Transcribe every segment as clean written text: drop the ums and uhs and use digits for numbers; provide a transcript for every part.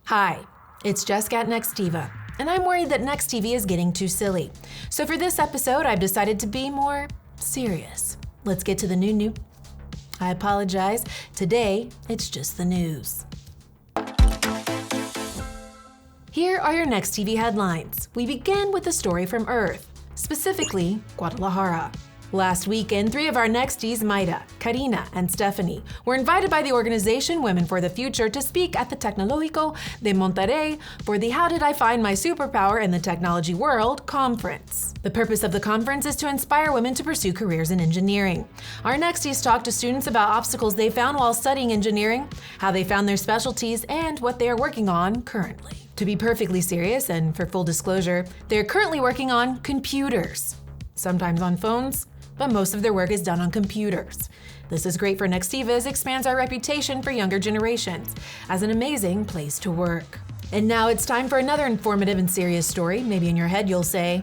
Hi, it's Jessica at Nextiva, and I'm worried that NexTV is getting too silly. So for this episode, I've decided to be more serious. Let's get to the new. I apologize. Today, it's just the news. Here are your NexTV headlines. We begin with a story from Earth, specifically Guadalajara. Last weekend, 3 of our Nexties, Mayra, Karina, and Stephanie, were invited by the organization Women for the Future to speak at the Tecnológico de Monterrey for the How Did I Find My Superpower in the Technology World conference. The purpose of the conference is to inspire women to pursue careers in engineering. Our Nexties talked to students about obstacles they found while studying engineering, how they found their specialties, and what they are working on currently. To be perfectly serious, and for full disclosure, they're currently working on computers. Sometimes on phones, but most of their work is done on computers. This is great for Nextiva as it expands our reputation for younger generations as an amazing place to work. And now it's time for another informative and serious story. Maybe in your head you'll say,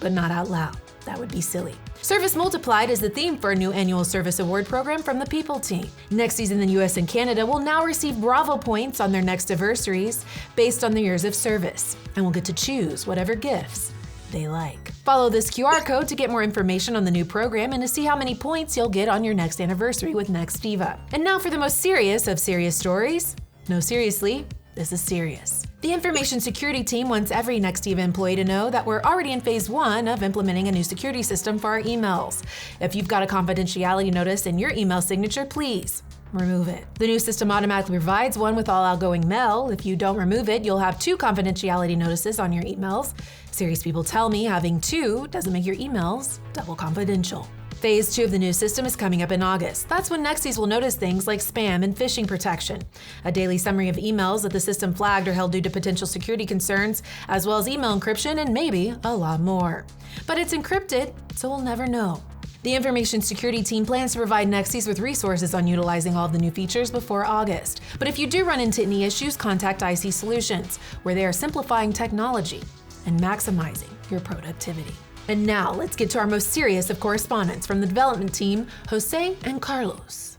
but not out loud. That would be silly. Service Multiplied is the theme for a new annual service award program from the People team. Nexties in the US and Canada will now receive Bravo points on their next anniversaries based on their years of service, and will get to choose whatever gifts they like. Follow this QR code to get more information on the new program and to see how many points you'll get on your next anniversary with Nextiva. And now for the most serious of serious stories. No, seriously, this is serious. The information security team wants every Nextiva employee to know that we're already in phase 1 of implementing a new security system for our emails. If you've got a confidentiality notice in your email signature, please remove it. The new system automatically provides one with all outgoing mail. If you don't remove it, you'll have 2 confidentiality notices on your emails. Serious people tell me having 2 doesn't make your emails double confidential. Phase 2 of the new system is coming up in August. That's when Nexties will notice things like spam and phishing protection, a daily summary of emails that the system flagged or held due to potential security concerns, as well as email encryption and maybe a lot more. But it's encrypted, so we'll never know. The information security team plans to provide Nexties with resources on utilizing all of the new features before August. But if you do run into any issues, contact IC Solutions, where they are simplifying technology and maximizing your productivity. And now let's get to our most serious of correspondents from the development team, José and Carlos.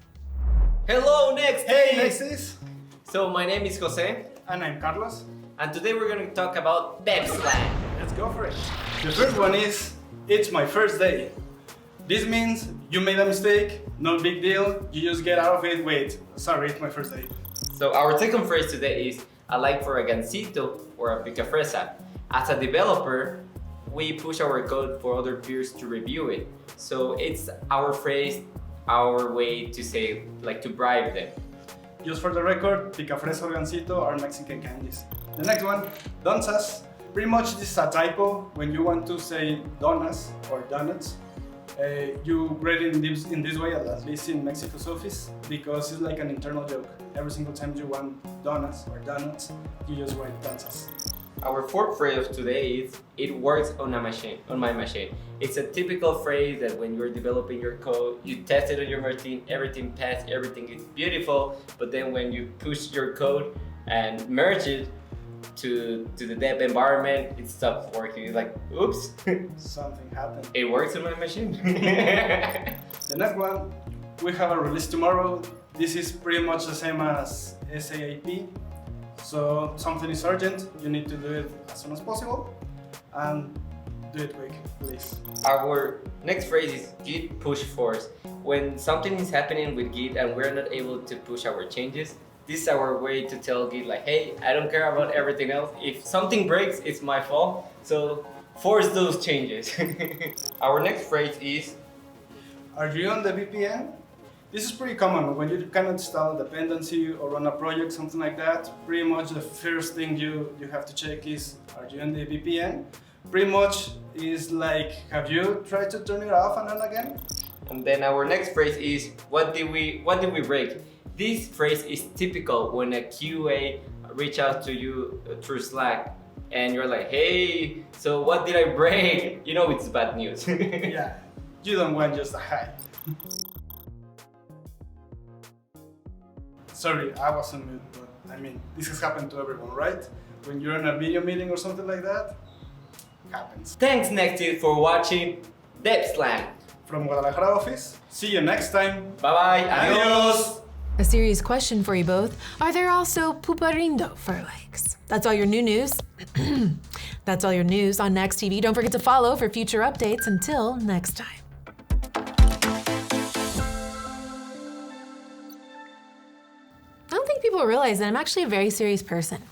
Hello, Nexties! Hey, Nexties! So my name is José, And I'm Carlos. and today we're going to talk about Slang. Let's go for it. The first one is, it's my first day. This means you made a mistake, no big deal, you just get out of it, wait, sorry, it's my first day. So our second phrase today is, I like for a gansito or a picafresa. As a developer, we push our code for other peers to review it. So it's our phrase, our way to say, like to bribe them. Just for the record, picafresa or gansito are Mexican candies. The next one, donsas. Pretty much this is a typo. When you want to say donas or donuts, you write it in this way, at least in Mexico's office, because it's like an internal joke. Every single time you want donuts or donuts, you just write donsas. Our fourth phrase of today is, it works on my machine. It's a typical phrase that when you're developing your code, you test it on your machine, everything passed, everything is beautiful, but then when you push your code and merge it to the dev environment, it stops working. It's like, oops, Something happened. it works on my machine. The next one, we have a release tomorrow. This is pretty much the same as SAIP. So something is urgent, you need to do it as soon as possible, and do it quick, please. Our next phrase is Git push force. When something is happening with Git and we're not able to push our changes, this is our way to tell Git like, hey, I don't care about everything else. If something breaks, it's my fault. So force those changes. Our next phrase is, Are you on the VPN? This is pretty common when you cannot install a dependency or run a project, something like that. Pretty much the first thing you have to check is, are you on the VPN? Pretty much is like, have you tried to turn it off and on again? and then our next phrase is, what did we break? This phrase is typical when a QA reach out to you through Slack and you're like, hey, so what did I break? You know it's bad news. Yeah, you don't want just a hi. Sorry, I was on mute, but I mean, this has happened to everyone, right? When you're in a video meeting or something like that, happens. Thanks Nexties for watching Slang. From Guadalajara office, see you next time. Bye bye, adios. Adios. A serious question for you both. Are there also puparindo fur lakes? That's all your new news. That's all your news on NexTV. Don't forget to follow for future updates. Until next time. I don't think people realize that I'm actually a very serious person.